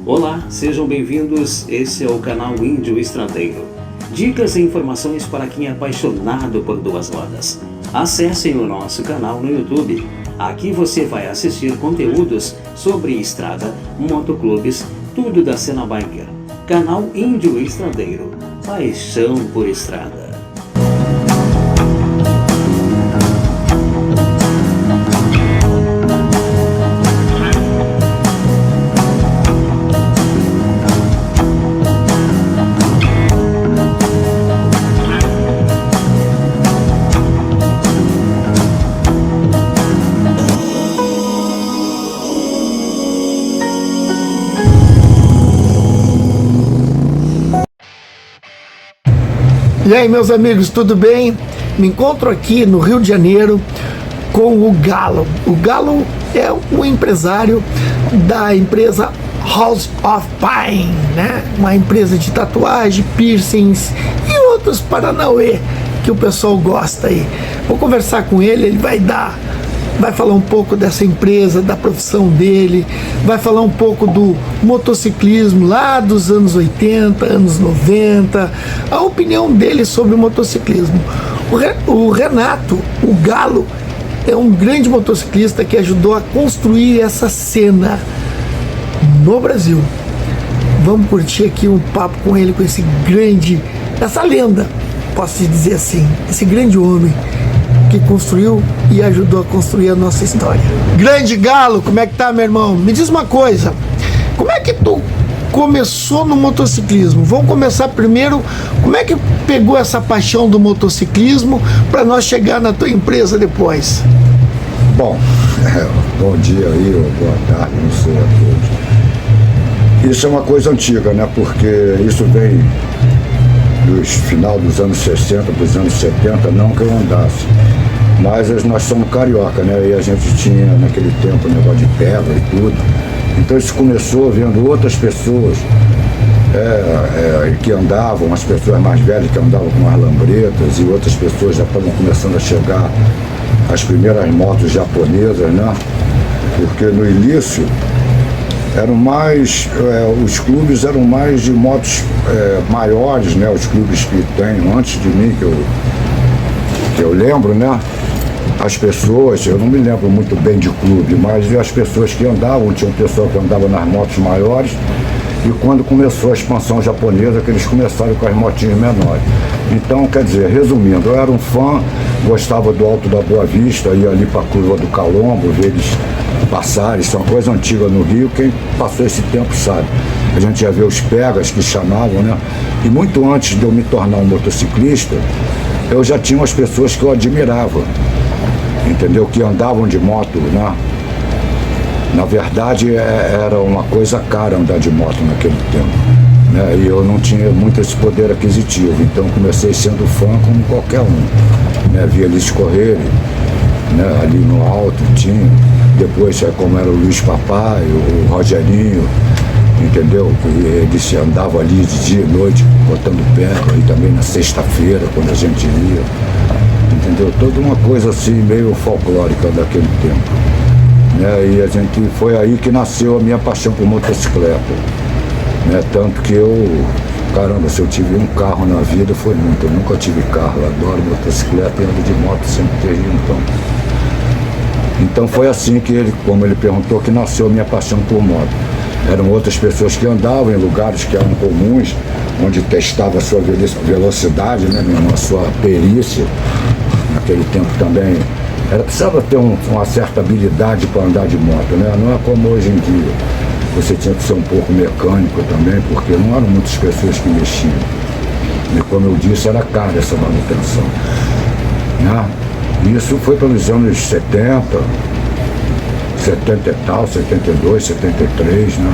Olá, sejam bem-vindos, esse é o canal Índio Estradeiro. Dicas e informações para quem é apaixonado por duas rodas. Acessem o nosso canal no YouTube. Aqui você vai assistir conteúdos sobre estrada, motoclubes, tudo da cena biker. Canal Índio Estradeiro, paixão por estrada. E aí, meus amigos, tudo bem? Me encontro aqui no Rio de Janeiro com o Galo. O Galo é o empresário da empresa House of Pain, né? Uma empresa de tatuagem, piercings e outros paranauê que o pessoal gosta aí. Vou conversar com ele, ele vai falar um pouco dessa empresa, da profissão dele, vai falar um pouco do motociclismo lá dos anos 80, anos 90, a opinião dele sobre o motociclismo. O Renato, o Galo, é um grande motociclista que ajudou a construir essa cena no Brasil. Vamos curtir aqui um papo com ele, com essa lenda, posso dizer assim, esse grande homem que construiu e ajudou a construir a nossa história. Grande Galo, como é que tá, meu irmão? Me diz uma coisa, como é que tu começou no motociclismo? Vamos começar primeiro, como é que pegou essa paixão do motociclismo para nós chegar na tua empresa depois? Bom, bom dia aí, ou boa tarde, não sei a todos. Isso é uma coisa antiga, né? Porque isso vem dos final dos anos 60, dos anos 70, não que eu andasse. Mas nós somos carioca, né? E a gente tinha naquele tempo negócio de pedra e tudo. Então isso começou vendo outras pessoas que andavam, as pessoas mais velhas que andavam com as lambretas, e outras pessoas já estavam começando a chegar as primeiras motos japonesas, né? Porque no início eram mais, os clubes eram mais de motos maiores, né? Os clubes que tem antes de mim, que eu lembro, né? As pessoas, eu não me lembro muito bem de clube, mas as pessoas que andavam, tinha um pessoal que andava nas motos maiores, e quando começou a expansão japonesa, que eles começaram com as motinhas menores. Então, quer dizer, resumindo, eu era um fã, gostava do Alto da Boa Vista, ia ali para a Curva do Calombo, ver eles passarem, isso é uma coisa antiga no Rio, quem passou esse tempo sabe. A gente ia ver os pegas que chamavam, né? E muito antes de eu me tornar um motociclista, eu já tinha umas pessoas que eu admirava, entendeu? Que andavam de moto, né? Na verdade, era uma coisa cara andar de moto naquele tempo, né? E eu não tinha muito esse poder aquisitivo, então comecei sendo fã como qualquer um, né? Via eles correrem, né? Ali no alto tinha, depois como era o Luiz Papai, o Rogerinho, entendeu? Eles andavam ali de dia e noite, botando pega, e também na sexta-feira, quando a gente ia, entendeu? Toda uma coisa assim, meio folclórica daquele tempo, né? E a gente, foi aí que nasceu a minha paixão por motocicleta, né? Tanto que caramba, se eu tive um carro na vida, foi muito. Eu nunca tive carro, eu adoro motocicleta e ando de moto sempre desde então. Então foi assim que como ele perguntou, que nasceu a minha paixão por moto. Eram outras pessoas que andavam em lugares que eram comuns, onde testava a sua velocidade, né, a sua perícia. Naquele tempo também precisava ter uma certa habilidade para andar de moto, né? Não é como hoje em dia. Você tinha que ser um pouco mecânico também, porque não eram muitas pessoas que mexiam. E como eu disse, era cara essa manutenção, né? Isso foi pelos anos 70, 70 e tal, 72, 73, né?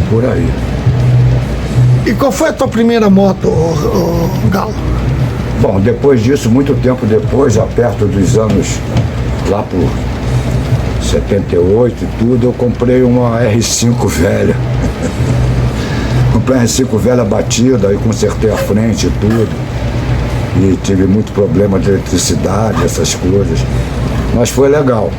Por aí. E qual foi a tua primeira moto, Galo? Bom, depois disso, muito tempo depois, já perto dos anos, lá por 78 e tudo, eu comprei uma R5 velha. Comprei uma R5 velha batida, aí consertei a frente e tudo. E tive muito problema de eletricidade, essas coisas. Mas foi legal.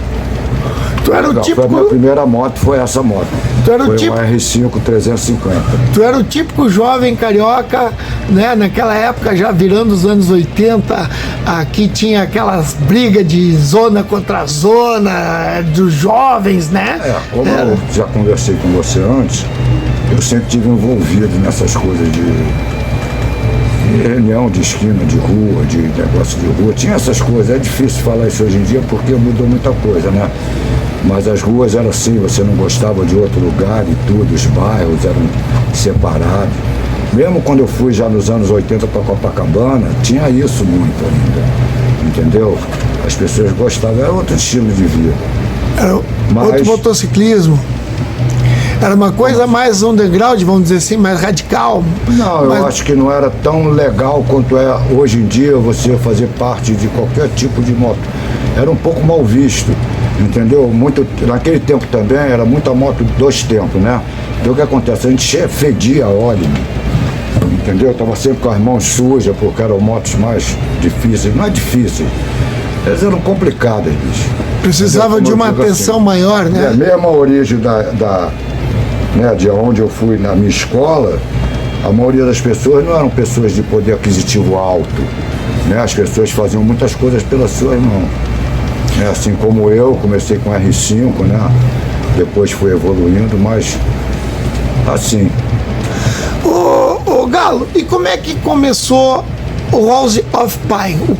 Tu era o Legal. típico... Foi a minha primeira moto, foi essa moto. Tu era o foi tipo- uma R5 350. Tu era o típico jovem carioca, né? Naquela época, já virando os anos 80, aqui tinha aquelas brigas de zona contra zona, dos jovens, né? Como eu já conversei com você antes, eu sempre tive envolvido nessas coisas de reunião de esquina, de rua, de negócio de rua. Tinha essas coisas, é difícil falar isso hoje em dia porque mudou muita coisa, né? Mas as ruas eram assim, você não gostava de outro lugar e tudo, os bairros eram separados. Mesmo quando eu fui já nos anos 80 para Copacabana, tinha isso muito ainda, entendeu? As pessoas gostavam, era outro estilo de vida. Era Mas- outro motociclismo. Era uma coisa mais underground, vamos dizer assim, mais radical. Não, eu acho que não era tão legal quanto é hoje em dia você fazer parte de qualquer tipo de moto. Era um pouco mal visto, entendeu? Naquele tempo também era muita moto dos tempos, né? Então o que acontece? A gente fedia óleo, entendeu? Tava sempre com as mãos sujas, porque eram motos mais difíceis. Não é difícil, elas eram complicadas, bicho. Precisava Entendeu? de Como uma eu digo atenção assim. maior, né? Mesmo a origem né, de onde eu fui na minha escola, a maioria das pessoas não eram pessoas de poder aquisitivo alto, né? As pessoas faziam muitas coisas pelas suas mãos, né? Assim como eu comecei com R5, né? Depois fui evoluindo, mas assim. Ô Galo, e como é que começou o House of Pine?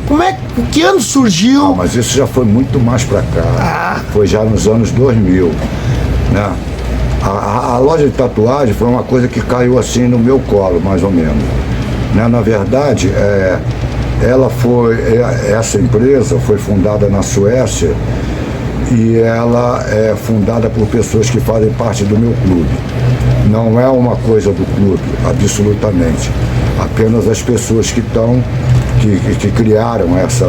Que ano surgiu? Não, mas isso já foi muito mais para cá. Foi já nos anos 2000, né? A loja de tatuagem foi uma coisa que caiu assim no meu colo, mais ou menos, né? Na verdade, essa empresa foi fundada na Suécia e ela é fundada por pessoas que fazem parte do meu clube. Não é uma coisa do clube, absolutamente. Apenas as pessoas que criaram essa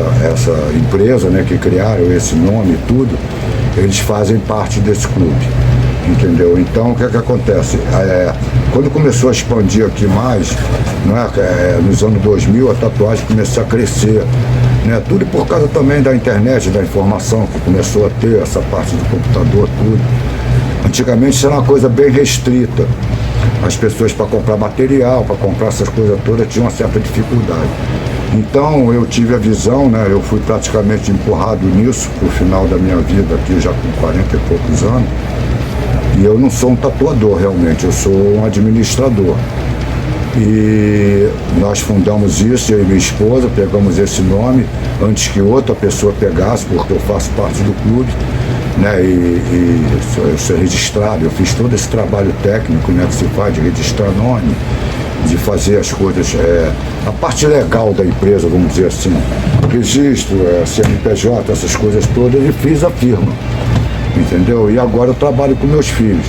empresa, né, que criaram esse nome e tudo, eles fazem parte desse clube, entendeu? Então, o que acontece? Quando começou a expandir aqui mais, nos anos 2000, a tatuagem começou a crescer, né? Tudo por causa também da internet, da informação, que começou a ter essa parte do computador, tudo. Antigamente isso era uma coisa bem restrita. As pessoas, para comprar material, para comprar essas coisas todas, tinham uma certa dificuldade. Então eu tive a visão, né? Eu fui praticamente empurrado nisso pro final da minha vida aqui, já com 40 e poucos anos. E eu não sou um tatuador realmente, eu sou um administrador. E nós fundamos isso, eu e minha esposa, pegamos esse nome antes que outra pessoa pegasse, porque eu faço parte do clube, né? Eu sou registrado, eu fiz todo esse trabalho técnico, né, que se faz de registrar nome, de fazer as coisas, a parte legal da empresa, vamos dizer assim, registro, CNPJ, essas coisas todas, e fiz a firma, entendeu? E agora eu trabalho com meus filhos.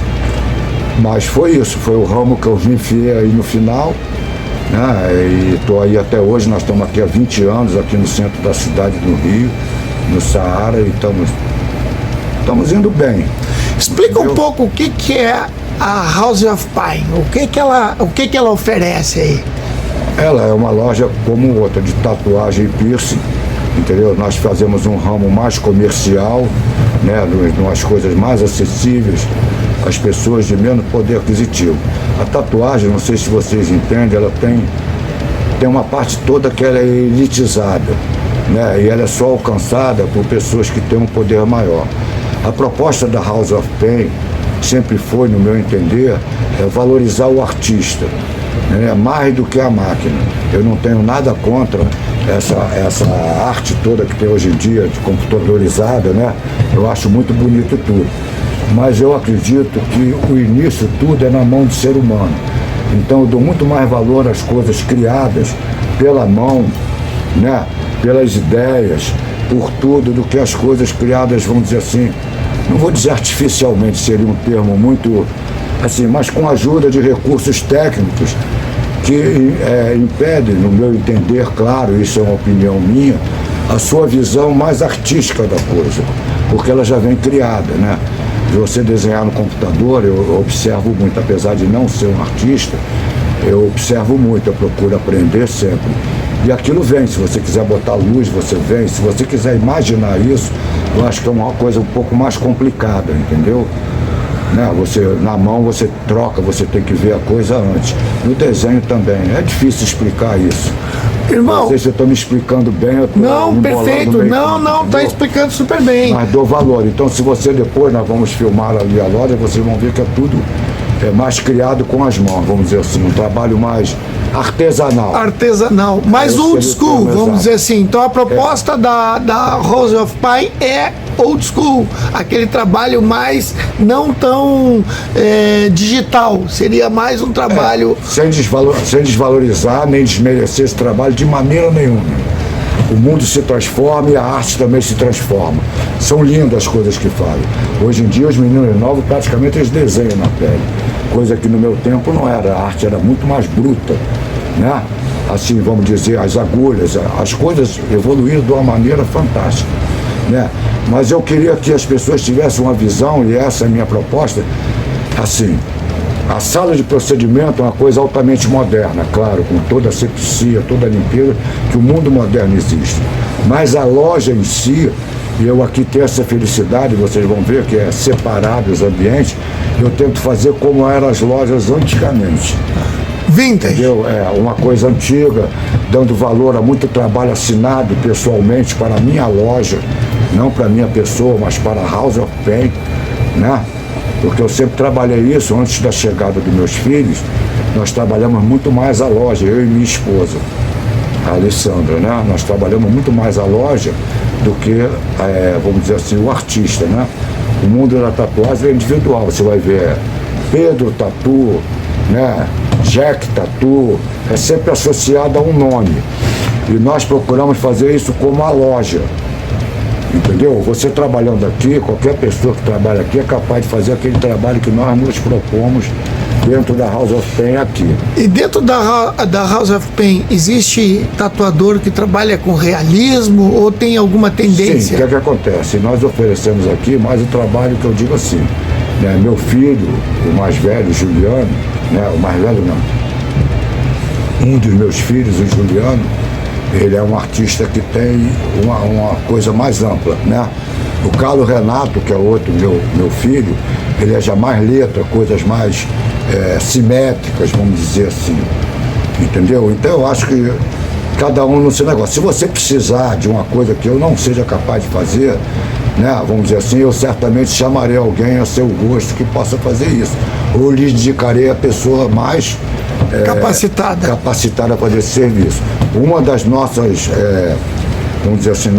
Mas foi isso, foi o ramo que eu me enfiei aí no final, né? E estou aí até hoje, nós estamos aqui há 20 anos, aqui no centro da cidade do Rio, no Saara, e estamos indo bem. Explica um pouco o que é a House of Pine, o que ela oferece aí. Ela é uma loja como outra, de tatuagem e piercing, entendeu? Nós fazemos um ramo mais comercial, né? Umas coisas mais acessíveis às pessoas de menos poder aquisitivo. A tatuagem, não sei se vocês entendem, ela tem uma parte toda que ela é elitizada, né? E ela é só alcançada por pessoas que têm um poder maior. A proposta da House of Pine sempre foi, no meu entender, valorizar o artista, né? Mais do que a máquina. Eu não tenho nada contra essa arte toda que tem hoje em dia, de computadorizada, né? Eu acho muito bonito tudo. Mas eu acredito que o início tudo é na mão do ser humano. Então eu dou muito mais valor às coisas criadas pela mão, né? Pelas ideias, por tudo, do que as coisas criadas, vamos dizer assim, não vou dizer artificialmente, seria um termo muito assim, mas com a ajuda de recursos técnicos que impedem, no meu entender, claro, isso é uma opinião minha, a sua visão mais artística da coisa, porque ela já vem criada, né? Se você desenhar no computador, eu observo muito, apesar de não ser um artista, eu observo muito, eu procuro aprender sempre. E aquilo vem, se você quiser botar luz, você vem, se você quiser imaginar isso, eu acho que é uma coisa um pouco mais complicada, entendeu? Né? Você, na mão você troca, você tem que ver a coisa antes. No desenho também, é difícil explicar isso. Irmão, não sei se eu estou me explicando bem. Eu tô não, perfeito, não, tá explicando super bem. Mas dou valor. Então, se você depois, nós vamos filmar ali a loja, vocês vão ver que é tudo mais criado com as mãos, vamos dizer assim, um trabalho mais artesanal, mais old school, vamos dizer assim. Então a proposta da House of Pine é old school, aquele trabalho mais não tão digital, seria mais um trabalho sem desvalorizar nem desmerecer esse trabalho de maneira nenhuma. O mundo se transforma e a arte também se transforma. São lindas as coisas que fazem. Hoje em dia os meninos novos praticamente eles desenham na pele, coisa que no meu tempo não era. A arte era muito mais bruta, né? Assim, vamos dizer, as agulhas, as coisas evoluíram de uma maneira fantástica, né? Mas eu queria que as pessoas tivessem uma visão, e essa é a minha proposta, assim, a sala de procedimento é uma coisa altamente moderna, claro, com toda a asepsia, toda a limpeza que o mundo moderno existe. Mas a loja em si, e eu aqui tenho essa felicidade, vocês vão ver que é separado os ambientes, eu tento fazer como eram as lojas antigamente. Vintage. Entendeu? É uma coisa antiga, dando valor a muito trabalho assinado pessoalmente para a minha loja, não para a minha pessoa, mas para a House of Pain, né? Porque eu sempre trabalhei isso antes da chegada dos meus filhos. Nós trabalhamos muito mais a loja, eu e minha esposa, a Alessandra, né? Nós trabalhamos muito mais a loja do que, vamos dizer assim, o artista, né? O mundo da tatuagem é individual, você vai ver Pedro Tatu, né? Jack Tatu, é sempre associado a um nome. E nós procuramos fazer isso como a loja. Entendeu? Você trabalhando aqui, qualquer pessoa que trabalha aqui é capaz de fazer aquele trabalho que nós nos propomos dentro da House of Pain aqui. E dentro da House of Pain, existe tatuador que trabalha com realismo ou tem alguma tendência? Sim, o que acontece? Nós oferecemos aqui mais o trabalho que eu digo assim, né? Meu filho, o mais velho, Juliano, né? O mais velho não, um dos meus filhos, o Juliano, ele é um artista que tem uma coisa mais ampla, né? O Carlos Renato, que é outro meu filho, ele é já mais letra, coisas mais simétricas, vamos dizer assim, entendeu? Então eu acho que cada um no seu negócio. Se você precisar de uma coisa que eu não seja capaz de fazer, né, vamos dizer assim, eu certamente chamarei alguém a seu gosto que possa fazer isso, ou lhe indicarei a pessoa mais capacitada para esse serviço. Uma das nossas, vamos dizer assim,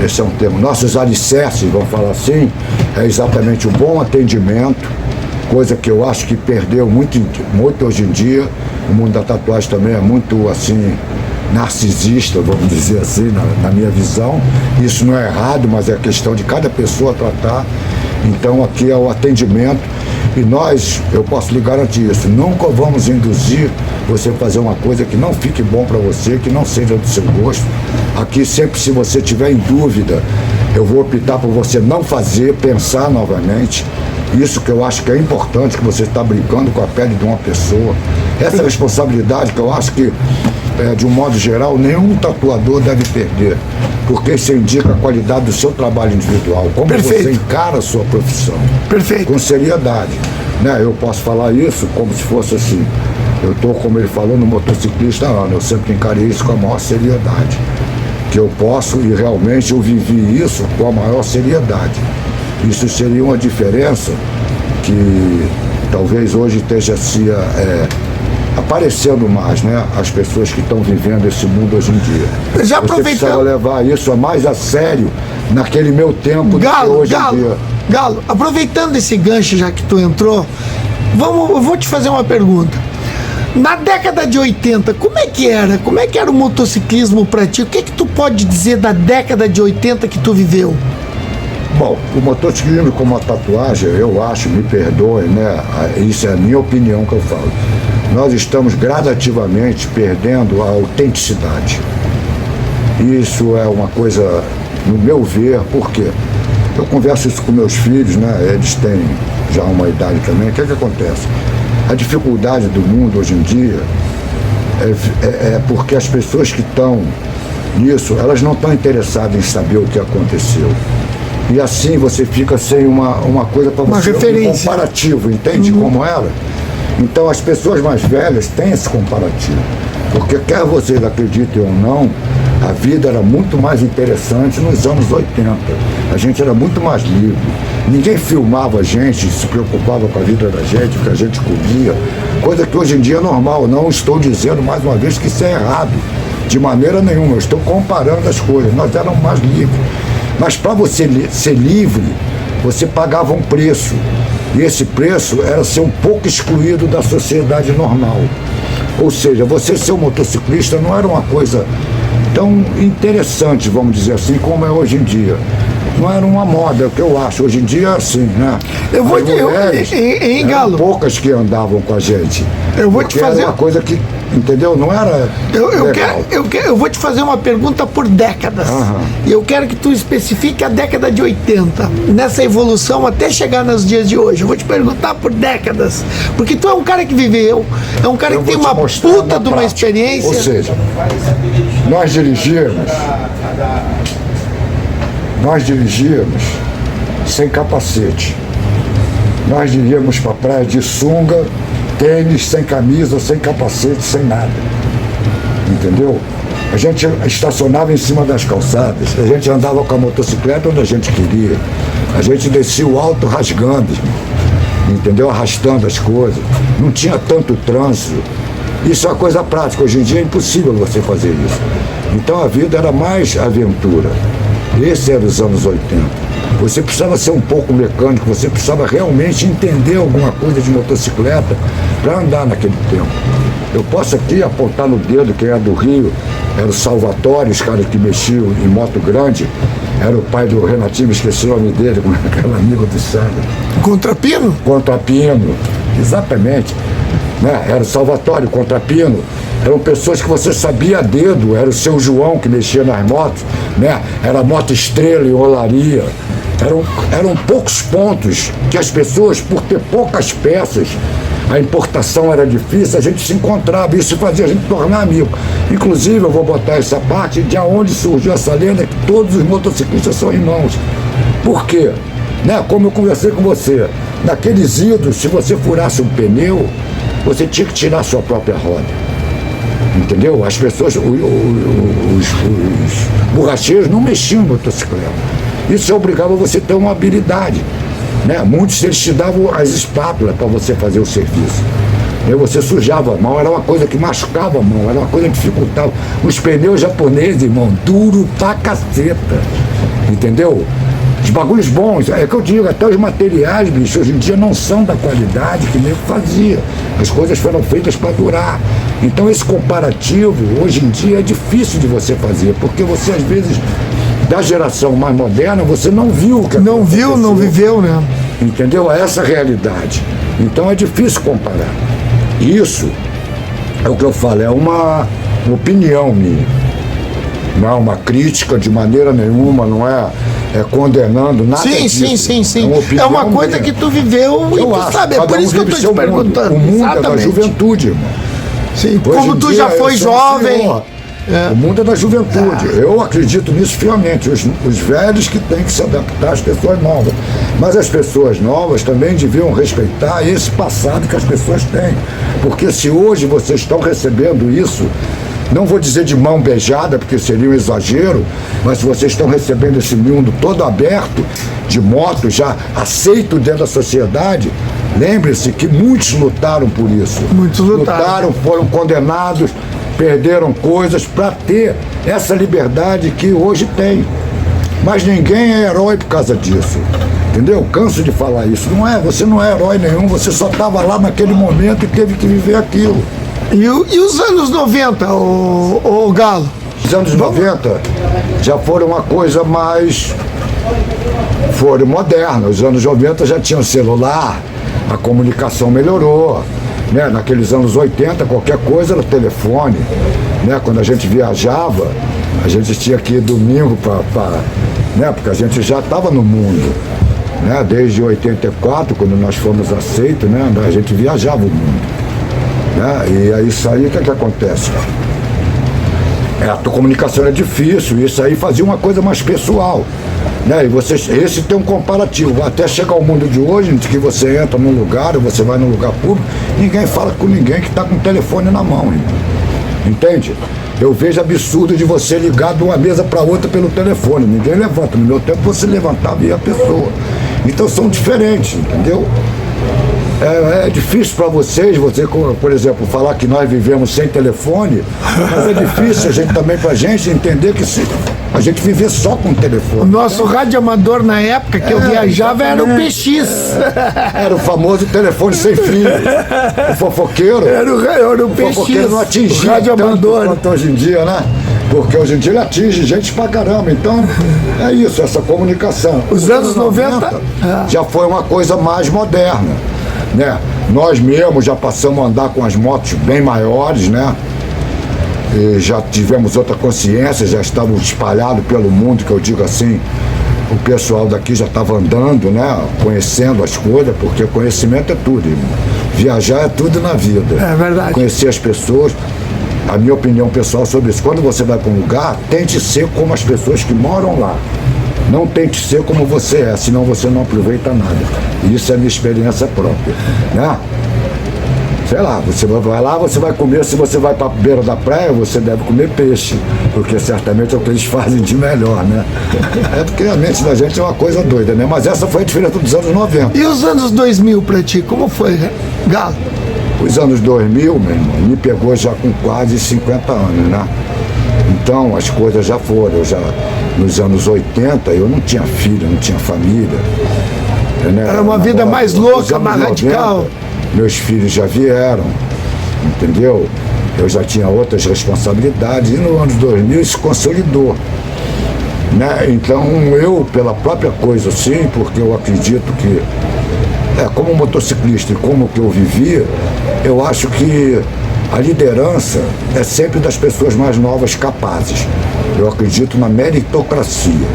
esse é um termo, nossos alicerces, vamos falar assim, é exatamente o bom atendimento, coisa que eu acho que perdeu muito hoje em dia. O mundo da tatuagem também é muito assim narcisista, vamos dizer assim, na minha visão. Isso não é errado, mas é questão de cada pessoa tratar. Então aqui é o atendimento e nós, eu posso lhe garantir isso, nunca vamos induzir você a fazer uma coisa que não fique bom para você, que não seja do seu gosto. Aqui sempre, se você tiver em dúvida, eu vou optar por você não fazer, pensar novamente. Isso que eu acho que é importante, que você está brincando com a pele de uma pessoa. Essa responsabilidade que eu acho que, de um modo geral, nenhum tatuador deve perder, porque isso indica a qualidade do seu trabalho individual, como você encara a sua profissão. Perfeito. Com seriedade, né? Eu posso falar isso como se fosse assim, eu estou, como ele falou, no motociclista ano, eu sempre encarei isso com a maior seriedade, que eu posso, e realmente eu vivi isso com a maior seriedade. Isso seria uma diferença que talvez hoje esteja se aparecendo mais, né? As pessoas que estão vivendo esse mundo hoje em dia. Já você precisa levar isso mais a sério naquele meu tempo do que hoje em dia. Galo, aproveitando esse gancho já que tu entrou, eu vou te fazer uma pergunta. Na década de 80, como é que era? Como é que era o motociclismo para ti? O que é que tu pode dizer da década de 80 que tu viveu? Bom, o motociclismo como a tatuagem, eu acho, me perdoem, né? Isso é a minha opinião que eu falo. Nós estamos gradativamente perdendo a autenticidade. Isso é uma coisa, no meu ver, por quê? Eu converso isso com meus filhos, né? Eles têm já uma idade também. O que acontece? A dificuldade do mundo hoje em dia é porque as pessoas que estão nisso, elas não estão interessadas em saber o que aconteceu. E assim você fica sem uma coisa para você, referência. Um comparativo, entende como era? Então as pessoas mais velhas têm esse comparativo. Porque quer vocês acreditem ou não, a vida era muito mais interessante nos anos 80. A gente era muito mais livre. Ninguém filmava a gente, se preocupava com a vida da gente, o que a gente comia. Coisa que hoje em dia é normal. Não estou dizendo, mais uma vez, que isso é errado. De maneira nenhuma. Eu estou comparando as coisas. Nós éramos mais livres. Mas para você ser livre, você pagava um preço. E esse preço era ser um pouco excluído da sociedade normal. Ou seja, você ser um motociclista não era uma coisa tão interessante, vamos dizer assim, como é hoje em dia. Não era uma moda, é o que eu acho. Hoje em dia é assim, né? Eu vou As mulheres, em Galo, poucas que andavam com a gente. eu vou te fazer era uma coisa que, entendeu? Não era eu vou te fazer uma pergunta por décadas. E eu quero que tu especifique a década de 80, nessa evolução até chegar nos dias de hoje. Eu vou te perguntar por décadas, porque tu é um cara que viveu, é um cara que tem uma puta de uma experiência. Ou seja, nós dirigíamos sem capacete. Nós iríamos para a praia de sunga, tênis, sem camisa, sem capacete, sem nada. Entendeu? A gente estacionava em cima das calçadas, a gente andava com a motocicleta onde a gente queria. A gente descia o alto rasgando, entendeu? Arrastando as coisas. Não tinha tanto trânsito. Isso é uma coisa prática. Hoje em dia é impossível você fazer isso. Então a vida era mais aventura. Esse era os anos 80. Você precisava ser um pouco mecânico, você precisava realmente entender alguma coisa de motocicleta para andar naquele tempo. Eu posso aqui apontar no dedo quem é do Rio, era o Salvatore, os caras que mexiam em moto grande, era o pai do Renatinho, esqueci o nome dele, aquele amigo do Sandro. Contrapino? Contrapino, exatamente. Né? Era o Salvatore, o Contrapino. Eram pessoas que você sabia a dedo, era o seu João que mexia nas motos, né? Era a moto estrela e olaria. Eram poucos pontos que as pessoas, por ter poucas peças, a importação era difícil, a gente se encontrava, isso fazia a gente tornar amigo. Inclusive, eu vou botar essa parte de onde surgiu essa lenda que todos os motociclistas são irmãos. Por quê? Né? Como eu conversei com você, naqueles idos, se você furasse um pneu, você tinha que tirar a sua própria roda. Entendeu? As pessoas, os borracheiros não mexiam em motocicleta. Isso obrigava você a ter uma habilidade. Né? Muitos eles te davam as espátulas para você fazer o serviço. E você sujava a mão, era uma coisa que machucava a mão, era uma coisa que dificultava. Os pneus japoneses, irmão, duro pra caceta. Entendeu? Os bagulhos bons, é que eu digo, até os materiais, bicho, hoje em dia não são da qualidade que nem fazia. As coisas foram feitas para durar. Então esse comparativo, hoje em dia, é difícil de você fazer, porque você, às vezes, da geração mais moderna, você não viu o que não viu, não viveu, né? Entendeu? Essa realidade. Então é difícil comparar. Isso é o que eu falo, é uma opinião minha. Não é uma crítica de maneira nenhuma, não é condenando nada disso. Sim. É uma coisa que tu viveu e tu sabe, é por isso que eu estou te perguntando. O mundo é da juventude, irmão. Sim, como tu já foi jovem. O mundo é da juventude. Eu acredito nisso fielmente. Os velhos que têm que se adaptar às pessoas novas. Mas as pessoas novas também deviam respeitar esse passado que as pessoas têm. Porque se hoje vocês estão recebendo isso, não vou dizer de mão beijada, porque seria um exagero, mas se vocês estão recebendo esse mundo todo aberto, de moto, já aceito dentro da sociedade, lembre-se que muitos lutaram por isso. Muitos lutaram, foram condenados, perderam coisas para ter essa liberdade que hoje tem. Mas ninguém é herói por causa disso. Entendeu? Canso de falar isso. Você não é herói nenhum, você só estava lá naquele momento e teve que viver aquilo. E os anos 90, o Galo? Os anos 90 já foram uma coisa mais... foram modernos. Os anos 90 já tinham celular, a comunicação melhorou. Né? Naqueles anos 80, qualquer coisa era telefone. Né? Quando a gente viajava, a gente tinha que ir domingo né? Porque a gente já estava no mundo. Né? Desde 84, quando nós fomos aceitos, né? A gente viajava o mundo. Né? E é isso aí, o que acontece? A tua comunicação era difícil, isso aí fazia uma coisa mais pessoal, né? E esse tem um comparativo, até chegar ao mundo de hoje, em que você entra num lugar, ou você vai num lugar público, ninguém fala com ninguém que está com o telefone na mão, irmão. Entende? Eu vejo absurdo de você ligar de uma mesa para outra pelo telefone, ninguém levanta. No meu tempo você levantava e ia a pessoa. Então são diferentes, entendeu? É difícil para vocês, por exemplo, falar que nós vivemos sem telefone, mas é difícil pra gente entender que a gente viver só com telefone. O nosso rádio amador na época que eu viajava era o PX. Era o famoso telefone sem fio. O fofoqueiro. Era o PX. O fofoqueiro não atingia o rádio amador. Quanto hoje em dia, né? Porque hoje em dia ele atinge gente pra caramba. Então, é isso, essa comunicação. Os anos 90 já foi uma coisa mais moderna, né? Nós mesmos já passamos a andar com as motos bem maiores, né? E já tivemos outra consciência, já estávamos espalhados pelo mundo, que eu digo assim, o pessoal daqui já estava andando, né? Conhecendo as coisas, porque conhecimento é tudo, irmão. Viajar é tudo na vida. É verdade. Conhecer as pessoas. A minha opinião pessoal sobre isso, quando você vai para um lugar, tente ser como as pessoas que moram lá. Não tente ser como você é, senão você não aproveita nada. E isso é minha experiência própria, né? Sei lá, você vai lá, você vai comer, se você vai para a beira da praia, você deve comer peixe, porque certamente é o que eles fazem de melhor, né? É porque a mente da gente é uma coisa doida, né? Mas essa foi a diferença dos anos 90. E os anos 2000 para ti, como foi, Galo? Os anos 2000, meu irmão, me pegou já com quase 50 anos, né? Então as coisas já foram, nos anos 80 eu não tinha filho, não tinha família. Né? Era uma vida mais louca, mais radical. 90, meus filhos já vieram, entendeu? Eu já tinha outras responsabilidades e no ano 2000 isso consolidou. Né? Então eu, pela própria coisa assim, porque eu acredito que como motociclista e como que eu vivi, eu acho que a liderança é sempre das pessoas mais novas capazes. Eu acredito na meritocracia,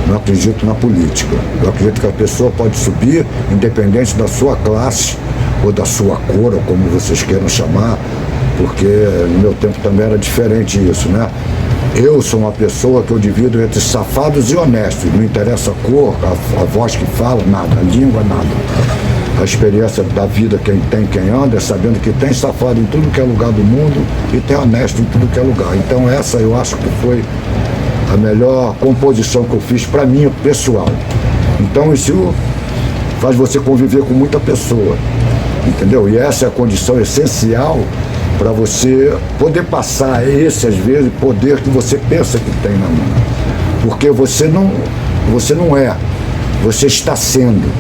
não acredito na política. Eu acredito que a pessoa pode subir independente da sua classe ou da sua cor, ou como vocês queiram chamar, porque no meu tempo também era diferente isso, né? Eu sou uma pessoa que eu divido entre safados e honestos. Não interessa a cor, a voz que fala, nada, a língua, nada. A experiência da vida, quem anda, é sabendo que tem safado em tudo que é lugar do mundo e tem honesto em tudo que é lugar. Então essa eu acho que foi a melhor composição que eu fiz para mim, pessoal. Então isso faz você conviver com muita pessoa, entendeu? E essa é a condição essencial para você poder passar às vezes, poder que você pensa que tem na mão. Porque você não é, você está sendo.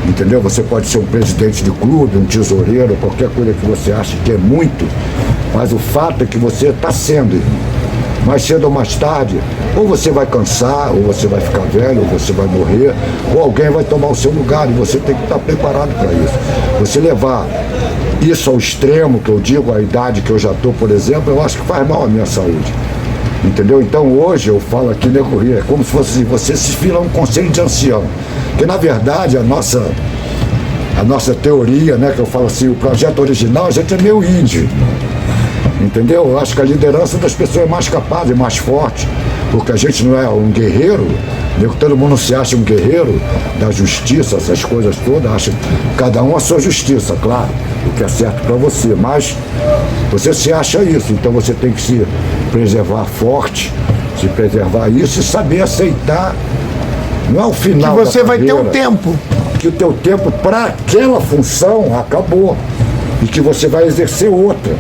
Entendeu? Você pode ser um presidente de clube, um tesoureiro, qualquer coisa que você ache que é muito, mas o fato é que você está sendo, irmão. Mais cedo ou mais tarde, ou você vai cansar, ou você vai ficar velho, ou você vai morrer, ou alguém vai tomar o seu lugar, e você tem que estar preparado para isso. Você levar isso ao extremo, que eu digo, a idade que eu já estou, por exemplo, eu acho que faz mal à minha saúde. Entendeu? Então hoje eu falo aqui, Nego Rio, é como se fosse você se fila um conselho de ancião. Porque na verdade a nossa teoria, né, que eu falo assim, o projeto original, a gente é meio índio. Entendeu? Eu acho que a liderança das pessoas é mais capaz e mais forte, porque a gente não é um guerreiro, todo mundo se acha um guerreiro da justiça, essas coisas todas, acha cada um a sua justiça, claro, o que é certo para você, mas você se acha isso, então você tem que se preservar forte, se preservar isso e saber aceitar, não é o final que você vai ter um carreira, tempo. Que o teu tempo para aquela função acabou e que você vai exercer outra.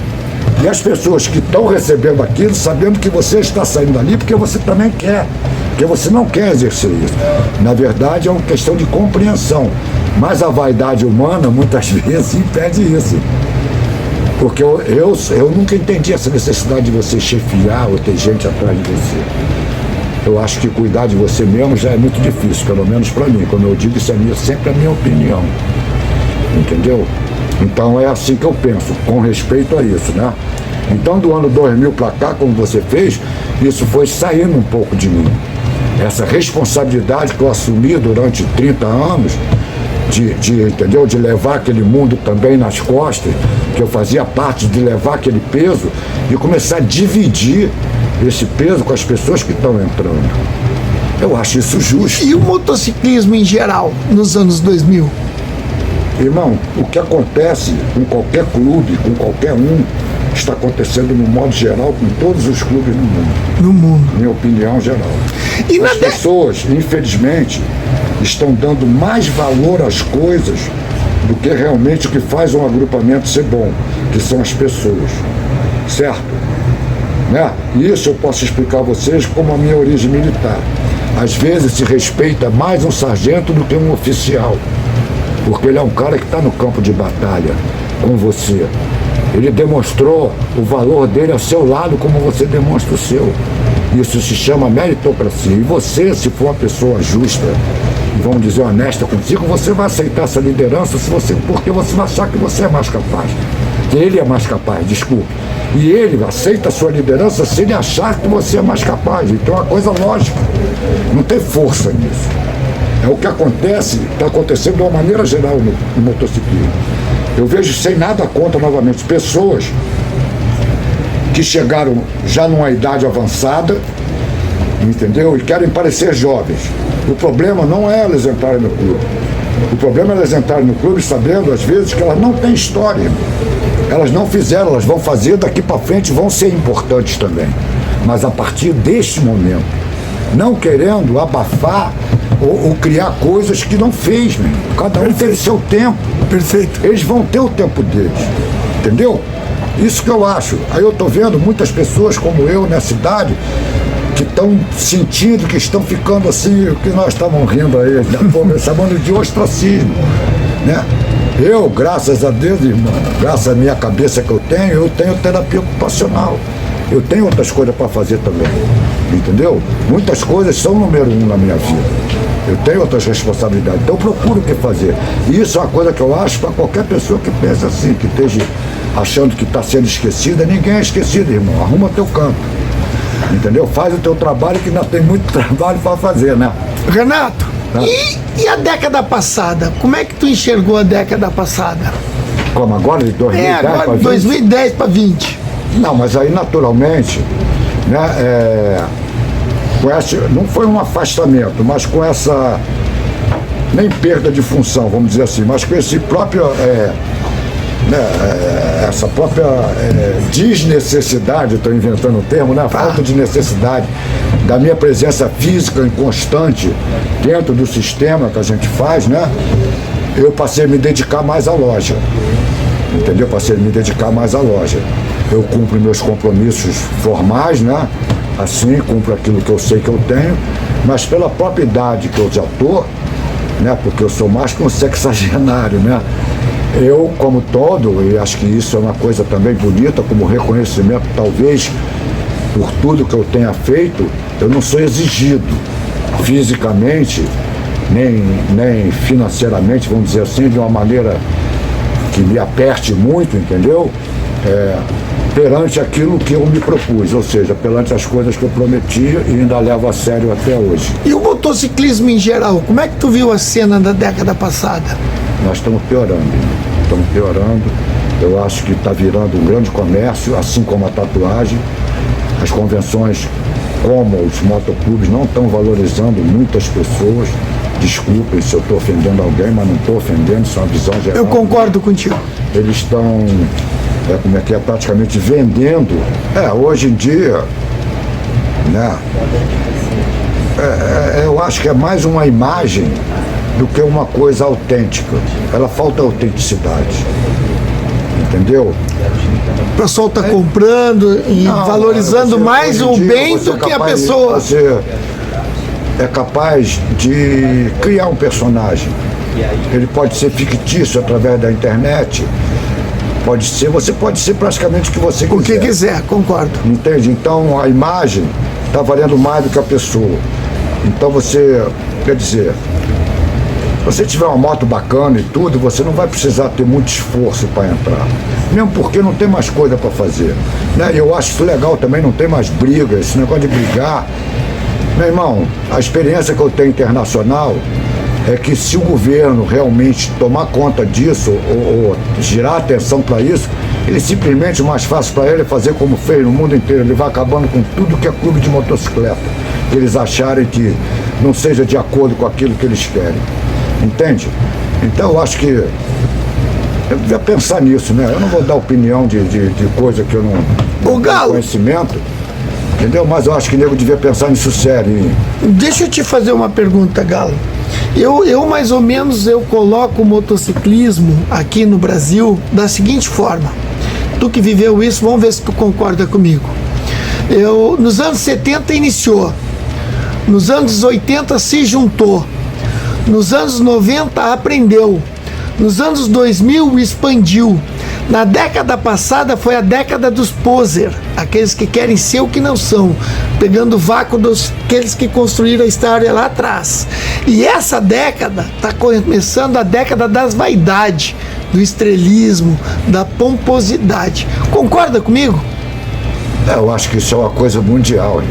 E as pessoas que estão recebendo aquilo, sabendo que você está saindo dali porque você também quer, porque você não quer exercer isso. Na verdade é uma questão de compreensão, mas a vaidade humana muitas vezes impede isso. Porque eu nunca entendi essa necessidade de você chefiar ou ter gente atrás de você. Eu acho que cuidar de você mesmo já é muito difícil, pelo menos para mim. Como eu digo, isso é sempre a minha opinião. Entendeu? Então é assim que eu penso, com respeito a isso, né? Então do ano 2000 para cá, como você fez, isso foi saindo um pouco de mim. Essa responsabilidade que eu assumi durante 30 anos, entendeu? De levar aquele mundo também nas costas, que eu fazia parte de levar aquele peso e começar a dividir esse peso com as pessoas que estão entrando. Eu acho isso justo. E o motociclismo em geral, nos anos 2000? Irmão, o que acontece com qualquer clube, com qualquer um, está acontecendo no modo geral com todos os clubes no mundo. No mundo. Minha opinião geral. E as pessoas, infelizmente, estão dando mais valor às coisas do que realmente o que faz um agrupamento ser bom, que são as pessoas. Certo? Né? Isso eu posso explicar a vocês como a minha origem militar. Às vezes se respeita mais um sargento do que um oficial, porque ele é um cara que está no campo de batalha com você. Ele demonstrou o valor dele ao seu lado como você demonstra o seu. Isso se chama meritocracia. E você, se for uma pessoa justa, e vamos dizer honesta consigo, você vai aceitar essa liderança porque você vai achar que você é mais capaz. Que ele é mais capaz, desculpe. E ele aceita a sua liderança se ele achar que você é mais capaz. Então é uma coisa lógica. Não tem força nisso. É o que acontece, está acontecendo de uma maneira geral no motociclismo. Eu vejo, sem nada contra, novamente, pessoas que chegaram já numa idade avançada, entendeu? E querem parecer jovens. O problema não é elas entrarem no clube. O problema é elas entrarem no clube sabendo, às vezes, que elas não têm história. Elas não fizeram, elas vão fazer daqui para frente, vão ser importantes também. Mas a partir deste momento, não querendo abafar ou criar coisas que não fez, meu. Cada um teve seu tempo. Perfeito. Eles vão ter o tempo deles, entendeu? Isso que eu acho. Aí eu tô vendo muitas pessoas como eu nessa cidade que estão sentindo, que estão ficando assim, o que nós estávamos rindo aí, chamando de ostracismo, né? Eu, graças a Deus, irmão, graças à minha cabeça que eu tenho terapia ocupacional. Eu tenho outras coisas para fazer também, entendeu? Muitas coisas são número 1 na minha vida. Eu tenho outras responsabilidades, então eu procuro o que fazer. E isso é uma coisa que eu acho para qualquer pessoa que pensa assim, que esteja achando que está sendo esquecida. Ninguém é esquecido, irmão. Arruma teu canto, entendeu? Faz o teu trabalho, que ainda tem muito trabalho para fazer, né? Renato, e a década passada? Como é que tu enxergou a década passada? Como agora, de 2010 agora para 20? 2010 para 20. Não, mas aí naturalmente, né, não foi um afastamento, mas com essa, nem perda de função, vamos dizer assim, mas com esse próprio, essa própria desnecessidade, estou inventando um termo, né, falta de necessidade da minha presença física e constante dentro do sistema que a gente faz, né, eu passei a me dedicar mais à loja, entendeu? Passei a me dedicar mais à loja. Eu cumpro meus compromissos formais, né? Assim, cumpro aquilo que eu sei que eu tenho, mas pela própria idade que eu já estou, né? Porque eu sou mais que um sexagenário, né? Eu, como todo, e acho que isso é uma coisa também bonita, como reconhecimento, talvez, por tudo que eu tenha feito, eu não sou exigido fisicamente, nem financeiramente, vamos dizer assim, de uma maneira que me aperte muito, entendeu? Perante aquilo que eu me propus, ou seja, perante as coisas que eu prometi e ainda levo a sério até hoje. E o motociclismo em geral, como é que tu viu a cena da década passada? Nós estamos piorando. Eu acho que está virando um grande comércio, assim como a tatuagem. As convenções, como os motoclubes, não estão valorizando muitas pessoas. Desculpem se eu estou ofendendo alguém, mas não estou ofendendo, isso é uma visão geral. Eu concordo contigo. Eles estão, praticamente vendendo. Hoje em dia, né? Eu acho que é mais uma imagem do que uma coisa autêntica. Ela falta autenticidade. Entendeu? O pessoal está comprando e valorizando mais o bem do que a pessoa. Você é capaz de criar um personagem. Ele pode ser fictício através da internet. Você pode ser praticamente o que você quiser. O que quiser, concordo. Entende? Então a imagem está valendo mais do que a pessoa. Então quer dizer, se você tiver uma moto bacana e tudo, você não vai precisar ter muito esforço para entrar. Mesmo porque não tem mais coisa para fazer. Né? Eu acho isso legal também, não tem mais briga, esse negócio de brigar. Meu irmão, a experiência que eu tenho internacional é que se o governo realmente tomar conta disso ou girar atenção para isso, Ele simplesmente, o mais fácil para ele é fazer como fez no mundo inteiro. Ele vai acabando com tudo que é clube de motocicleta, que eles acharem que não seja de acordo com aquilo que eles querem. Entende? Então eu acho que eu devia pensar nisso, né? Eu não vou dar opinião de coisa que eu não tenho conhecimento, entendeu? Mas eu acho que o nego devia pensar nisso sério. Hein? Deixa eu te fazer uma pergunta, Galo. Eu mais ou menos coloco o motociclismo aqui no Brasil da seguinte forma. Tu que viveu isso, vamos ver se tu concorda comigo. Nos anos 70 iniciou, nos anos 80 se juntou, nos anos 90 aprendeu, nos anos 2000 expandiu. Na década passada foi a década dos poser, aqueles que querem ser o que não são, pegando o vácuo daqueles que construíram a história lá atrás. E essa década está começando a década das vaidades, do estrelismo, da pomposidade. Concorda comigo? Eu acho que isso é uma coisa mundial, hein?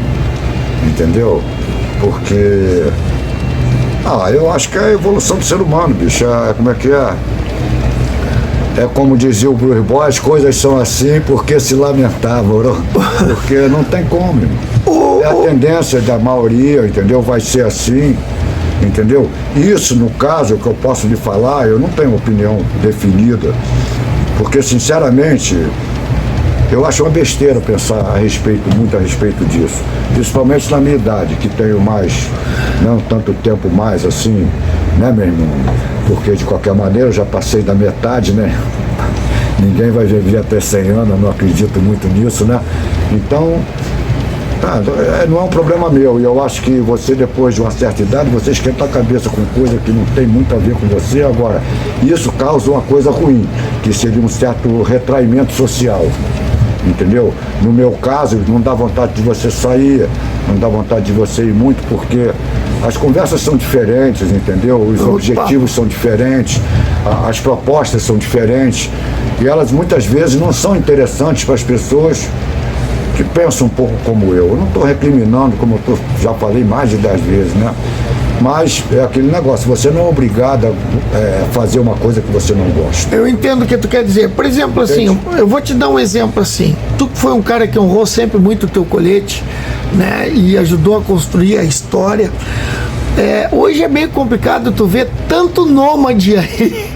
Entendeu? Porque eu acho que é a evolução do ser humano, bicho. Como é que é? É como dizia o Bruce Boy, as coisas são assim porque se lamentavam, não? Porque não tem como, irmão. É a tendência da maioria, entendeu? Vai ser assim, entendeu? Isso, no caso, que eu posso lhe falar, eu não tenho opinião definida, porque, sinceramente, eu acho uma besteira pensar muito a respeito disso, principalmente na minha idade, que tenho mais, não tanto tempo mais assim, né, meu irmão? Porque de qualquer maneira eu já passei da metade, né? Ninguém vai viver até 100 anos, eu não acredito muito nisso, né? Então, não é um problema meu, e eu acho que você, depois de uma certa idade, você esquenta a cabeça com coisa que não tem muito a ver com você. Agora, isso causa uma coisa ruim, que seria um certo retraimento social. Entendeu? No meu caso, não dá vontade de você sair, não dá vontade de você ir muito, porque as conversas são diferentes, entendeu? Os objetivos são diferentes, as propostas são diferentes, e elas muitas vezes não são interessantes para as pessoas que pensam um pouco como eu. Eu não estou recriminando, como eu já falei mais de 10 vezes, né? Mas é aquele negócio, você não é obrigado a fazer uma coisa que você não gosta. Eu entendo o que tu quer dizer. Por exemplo, assim, eu vou te dar um exemplo assim. Tu que foi um cara que honrou sempre muito o teu colete, né? E ajudou a construir a história. Hoje é meio complicado tu ver tanto nômade aí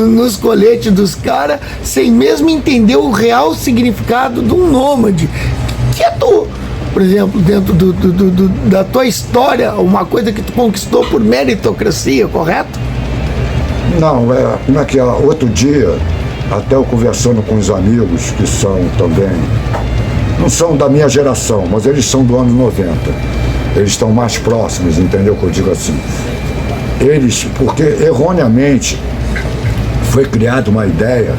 nos coletes dos caras, sem mesmo entender o real significado de um nômade. Que é tu, por exemplo, dentro da tua história, uma coisa que tu conquistou por meritocracia, correto? Não, como é que é? Outro dia, até eu conversando com os amigos que são também, não são da minha geração, mas eles são do ano 90. Eles estão mais próximos, entendeu o que eu digo assim? Eles, porque erroneamente foi criada uma ideia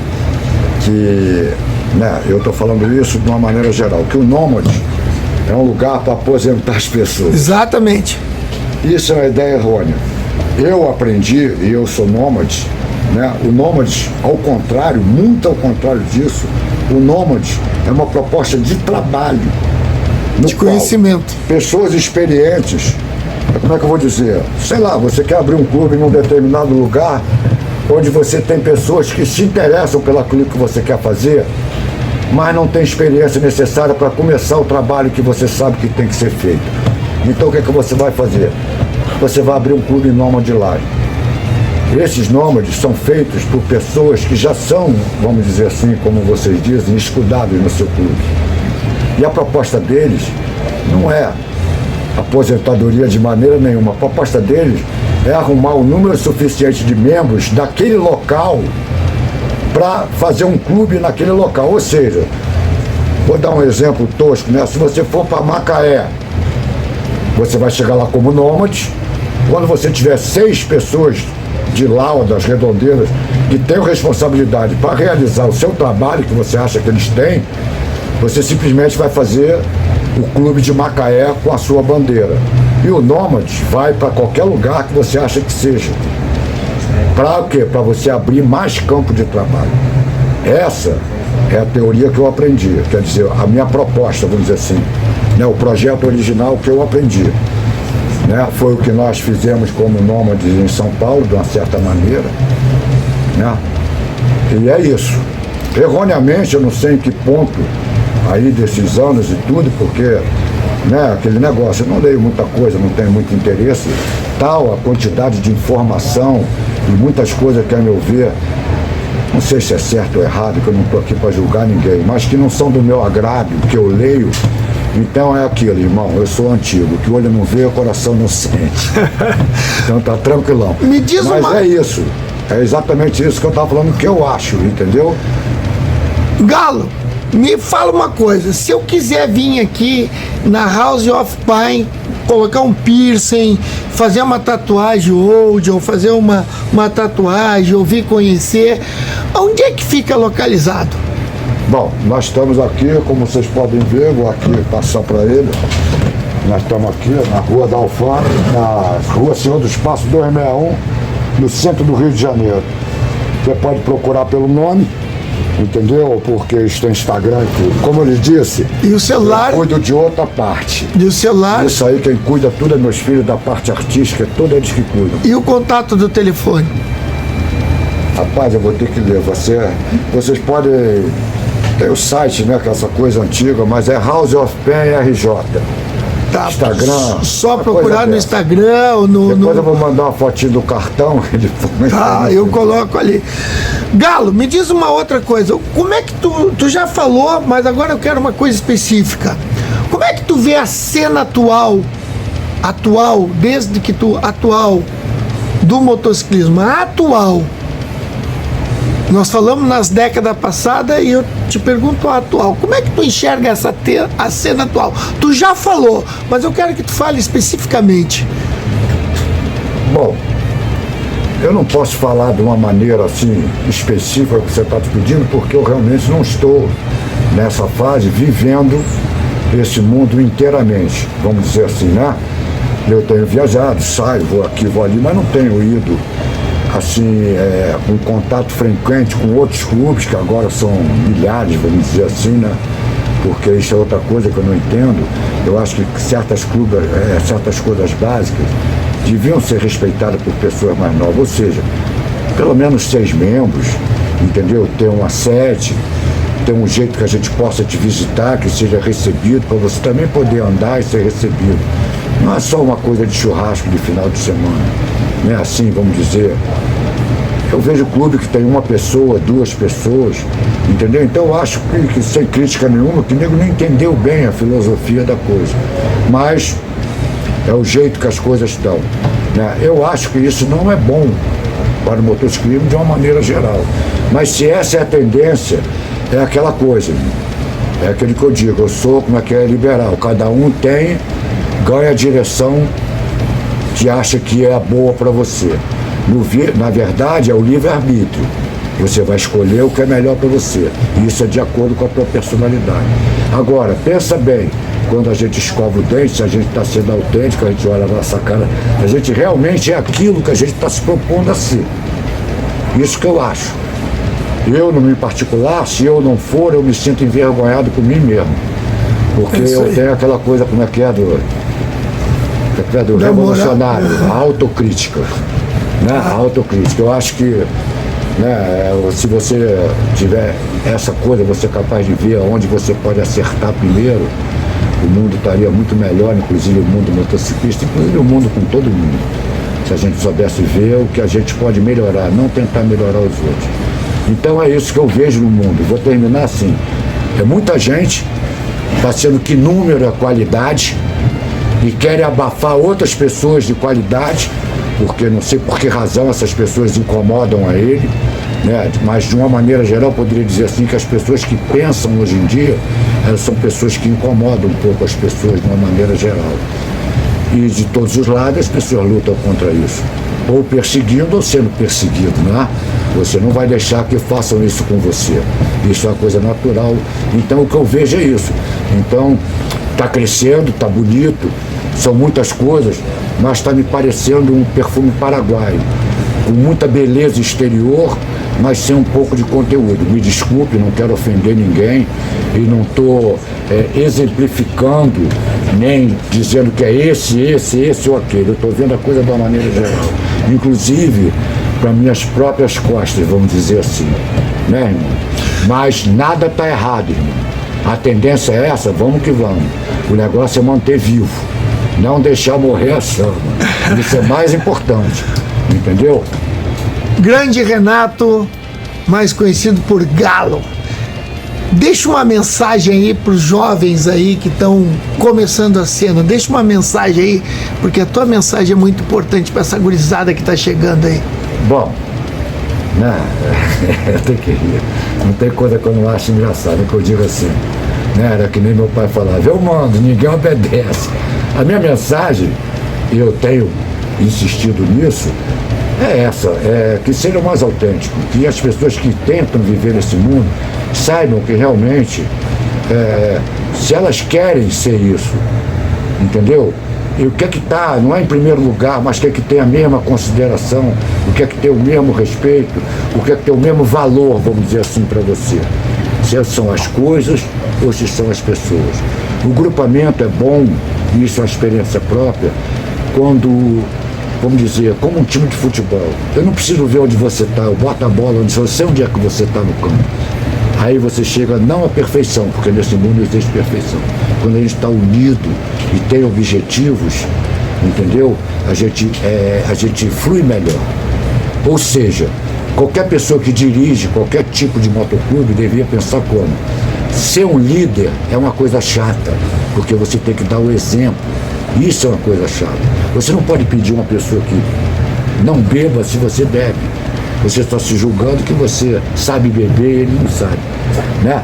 que, né, eu estou falando isso de uma maneira geral, que o nômade é um lugar para aposentar as pessoas. Exatamente. Isso é uma ideia errônea. Eu aprendi, e eu sou nômade, né? O nômade, ao contrário, muito ao contrário disso, o nômade é uma proposta de trabalho. De conhecimento. Pessoas experientes, como é que eu vou dizer? Sei lá, você quer abrir um clube em um determinado lugar, onde você tem pessoas que se interessam pelo que você quer fazer, mas não tem experiência necessária para começar o trabalho que você sabe que tem que ser feito. Então o que é que você vai fazer? Você vai abrir um clube nômade lá. Esses nômades são feitos por pessoas que já são, vamos dizer assim, como vocês dizem, escudados no seu clube. E a proposta deles não é aposentadoria de maneira nenhuma. A proposta deles é arrumar o número suficiente de membros daquele local para fazer um clube naquele local. Ou seja, vou dar um exemplo tosco, né? Se você for para Macaé, você vai chegar lá como nômade. Quando você tiver 6 pessoas de lá ou das redondezas que tenham responsabilidade para realizar o seu trabalho que você acha que eles têm, você simplesmente vai fazer o clube de Macaé com a sua bandeira. E o nômade vai para qualquer lugar que você acha que seja. Para o quê? Para você abrir mais campo de trabalho. Essa é a teoria que eu aprendi. Quer dizer, a minha proposta, vamos dizer assim, né? O projeto original que eu aprendi. Né? Foi o que nós fizemos como nômades em São Paulo, de uma certa maneira. Né? E é isso. Erroneamente, eu não sei em que ponto aí desses anos e tudo, porque, né, aquele negócio, eu não leio muita coisa, não tenho muito interesse, tal, a quantidade de informação e muitas coisas que, a meu ver, não sei se é certo ou errado, que eu não estou aqui para julgar ninguém, mas que não são do meu agrado, que eu leio. Então é aquilo, irmão, eu sou antigo, que o olho não vê, o coração não sente. Então tá tranquilão. Me diz mas uma... é isso, é exatamente isso que eu estava falando, que eu acho, entendeu? Galo, me fala uma coisa, se eu quiser vir aqui na House of Pine, colocar um piercing, fazer uma tatuagem old, ou fazer uma tatuagem, ou vir conhecer, onde é que fica localizado? Bom, nós estamos aqui, como vocês podem ver, vou aqui passar para ele. Nós estamos aqui na Rua da Alfândega, na Rua Senhor do Espaço 261, no centro do Rio de Janeiro. Você pode procurar pelo nome, entendeu? Porque isso tem Instagram e tudo. Como eu lhe disse, E o celular? eu cuido de outra parte. E o celular? Isso aí, quem cuida tudo é meus filhos da parte artística, todos eles que cuidam. E o contato do telefone? Rapaz, eu vou ter que ler. Vocês podem... Tem o site, né, que é essa coisa antiga, mas é House of Pen RJ. Tá, Instagram. só uma procurar coisa no dessa. Instagram ou no... Depois eu vou mandar uma fotinha do cartão. Tá, eu coloco ali. Galo, me diz uma outra coisa. Como é que tu já falou, mas agora eu quero uma coisa específica. Como é que tu vê a cena atual, desde que atual, do motociclismo, a atual? Nós falamos nas décadas passadas e eu te pergunto a atual. Como é que tu enxerga a cena atual? Tu já falou, mas eu quero que tu fale especificamente. Bom, eu não posso falar de uma maneira assim específica que você está te pedindo, porque eu realmente não estou nessa fase vivendo esse mundo inteiramente, vamos dizer assim, né? Eu tenho viajado, saio, vou aqui, vou ali, mas não tenho ido assim, um contato frequente com outros clubes, que agora são milhares, vamos dizer assim, né? Porque isso é outra coisa que eu não entendo. Eu acho que certas coisas básicas deviam ser respeitadas por pessoas mais novas, ou seja, pelo menos 6 membros, entendeu? Ter uma sede, ter um jeito que a gente possa te visitar, que seja recebido, para você também poder andar e ser recebido. Não é só uma coisa de churrasco de final de semana, não é assim, vamos dizer. Eu vejo clube que tem uma pessoa, 2 pessoas, entendeu? Então eu acho que sem crítica nenhuma, que o nego não entendeu bem a filosofia da coisa. Mas é o jeito que as coisas estão, né? Eu acho que isso não é bom para o motociclismo de uma maneira geral. Mas se essa é a tendência, é aquela coisa. É aquele que eu digo, eu sou, como é que é, liberal. Cada um ganha a direção que acha que é a boa para você. Na verdade, é o livre-arbítrio. Você vai escolher o que é melhor para você. E isso é de acordo com a tua personalidade. Agora, pensa bem, quando a gente escova o dente, se a gente está sendo autêntico, a gente olha na nossa cara, a gente realmente é aquilo que a gente está se propondo a ser. Isso que eu acho. Eu, no meu particular, se eu não for, eu me sinto envergonhado por mim mesmo. Porque eu tenho aquela coisa, como é que é, do revolucionário, a autocrítica. Né? A autocrítica. Eu acho que, né, se você tiver essa coisa, você é capaz de ver onde você pode acertar primeiro, o mundo estaria muito melhor, inclusive o mundo motociclista, inclusive o mundo com todo mundo. Se a gente soubesse ver o que a gente pode melhorar, não tentar melhorar os outros. Então é isso que eu vejo no mundo. Vou terminar assim. Muita gente está sendo que número é qualidade e querem abafar outras pessoas de qualidade, porque não sei por que razão essas pessoas incomodam a ele, né? Mas de uma maneira geral eu poderia dizer assim que as pessoas que pensam hoje em dia, elas são pessoas que incomodam um pouco as pessoas de uma maneira geral. E de todos os lados as pessoas lutam contra isso, ou perseguindo ou sendo perseguido, né? Você não vai deixar que façam isso com você. Isso é uma coisa natural. Então o que eu vejo é isso. Então está crescendo, está bonito, são muitas coisas, mas está me parecendo um perfume paraguaio, com muita beleza exterior, mas sem um pouco de conteúdo. Me desculpe, não quero ofender ninguém e não estou exemplificando, nem dizendo que é esse ou aquele. Eu estou vendo a coisa de uma maneira geral. Inclusive para minhas próprias costas, vamos dizer assim. né, irmão? Mas nada está errado, irmão. A tendência é essa, vamos que vamos. O negócio é manter vivo, não deixar morrer a chama. Isso é mais importante, entendeu? Grande Renato, mais conhecido por Galo. Deixa uma mensagem aí para os jovens aí que estão começando a cena. Deixa uma mensagem aí, porque a tua mensagem é muito importante para essa gurizada que está chegando aí. Bom, né? Eu tenho que rir. Não tem coisa que eu não acho engraçada, que eu digo assim, né? Era que nem meu pai falava, eu mando, ninguém obedece. A minha mensagem, e eu tenho insistido nisso, é essa, é que sejam mais autênticos, que as pessoas que tentam viver nesse mundo saibam que realmente, se elas querem ser isso, entendeu? E o que é que está, não é em primeiro lugar, mas que é que tem a mesma consideração, o que é que tem o mesmo respeito, o que é que tem o mesmo valor, vamos dizer assim, para você. Se são as coisas ou se são as pessoas. O grupamento é bom, e isso é uma experiência própria, quando, vamos dizer, como um time de futebol. Eu não preciso ver onde você está, eu boto a bola onde eu sei onde é que você está no campo. Aí você chega não à perfeição, porque nesse mundo não existe perfeição. Quando a gente está unido e tem objetivos, entendeu? A gente flui melhor. Ou seja, qualquer pessoa que dirige qualquer tipo de motoclube devia pensar como? Ser um líder é uma coisa chata, porque você tem que dar o exemplo. Isso é uma coisa chata. Você não pode pedir uma pessoa que não beba se você bebe. Você está se julgando que você sabe beber e ele não sabe, né?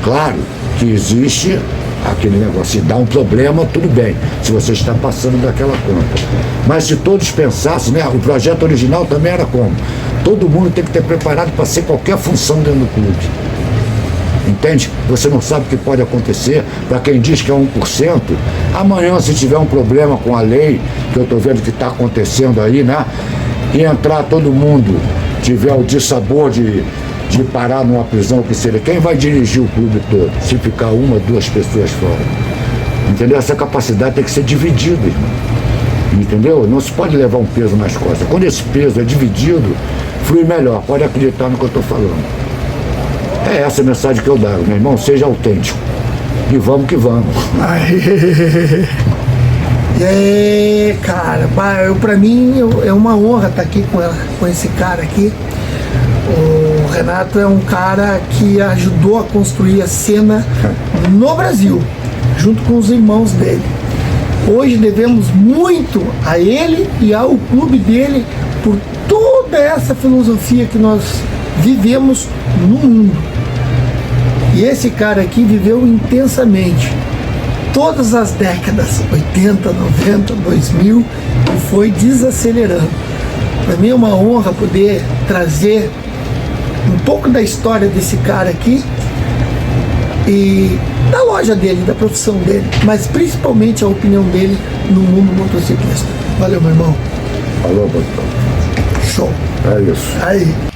Claro que existe aquele negócio, se dá um problema, tudo bem, se você está passando daquela conta. Mas se todos pensassem, né? O projeto original também era como? Todo mundo tem que ter preparado para ser qualquer função dentro do clube. Entende? Você não sabe o que pode acontecer. Para quem diz que é 1%, amanhã, se tiver um problema com a lei, que eu estou vendo que está acontecendo aí, né? E entrar todo mundo, tiver o dissabor de parar numa prisão, que seja, quem vai dirigir o clube todo? Se ficar uma, duas pessoas fora. Entendeu? Essa capacidade tem que ser dividida, irmão. Entendeu? Não se pode levar um peso nas costas. Quando esse peso é dividido, flui melhor. Pode acreditar no que eu estou falando. É essa a mensagem que eu dou, meu irmão. Seja autêntico. E vamos que vamos. E aí, cara, pra mim é uma honra estar aqui com esse cara aqui. O Renato é um cara que ajudou a construir a cena no Brasil, junto com os irmãos dele. Hoje devemos muito a ele e ao clube dele por toda essa filosofia que nós vivemos no mundo. E esse cara aqui viveu intensamente todas as décadas, 80, 90, 2000, e foi desacelerando. Para mim é uma honra poder trazer um pouco da história desse cara aqui e da loja dele, da profissão dele, mas principalmente a opinião dele no mundo motociclista. Valeu, meu irmão. Falou, doutor. Show. É isso. Aí.